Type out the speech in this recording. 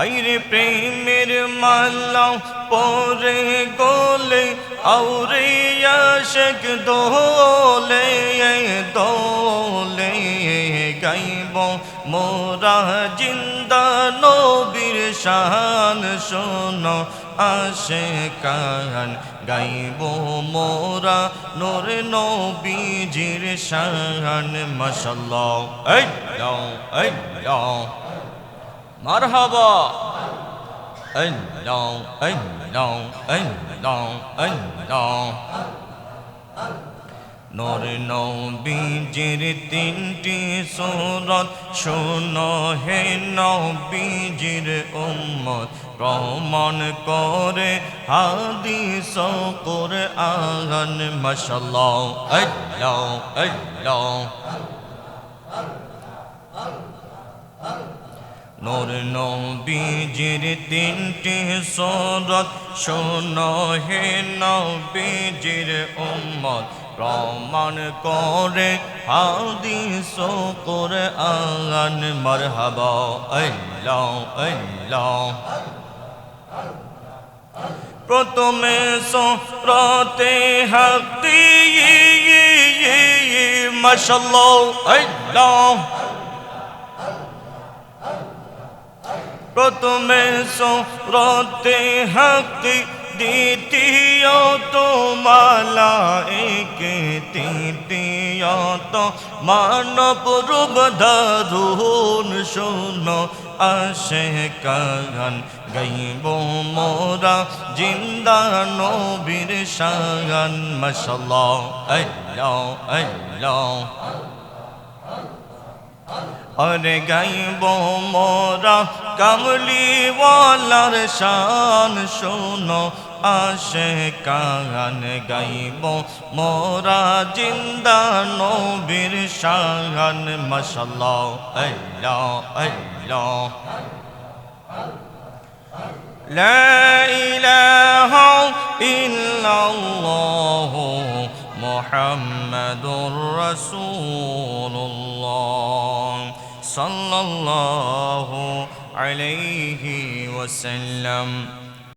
আইরে প্রেমের মালা পরে গোলে আউরে আশক দোলে দোলে গাইব মোরা জিন্দা নবীর শান শোনো আশিকান গাইব মোরা নূর নবীজির শান মাশাআল্লাহ আল্লাহ মারহাবা আল্লাহ আল্লাহ আল্লাহ আল্লাহ নূর নবীজির তিনটি সূরত শোনো হে নবীজির উম্মত প্রমাণ করে হাদিস ও কুরআন মাশাআল্লাহ আল্লাহ আল্লাহ নূর নবীজির তিনটি সূরত শোনো হে নবীজির উম্মত প্রমাণ করে হাদিস ও কুরআন মারহাবা আল্লাহ আল্লাহ প্রথমে সূরতে হাক্কি মাশাআল্লাহ আল্লাহ প্রথমে সূরতে হাক্কি দ্বিতীয়ত মালায়েকে তৃতীয়ত মানব রূপ ধারণ শোনো আশিকান গাইব মোরা জিন্দা নবীর শান মাশাআল্লাহ আল্লাহ আল্লাহ আরে গাইব মোরা কামলিওয়ালার শান শোনো আশিকান গাইব মোরা জিন্দা নবীর শান মাশাআল্লাহ আল্লাহ আল্লাহ লা ইলাহা ইল্লাল্লাহ মুহাম্মাদুর রাসূলুল্লাহ সাল্লাল্লাহু আলাইহি ওয়াসাল্লাম।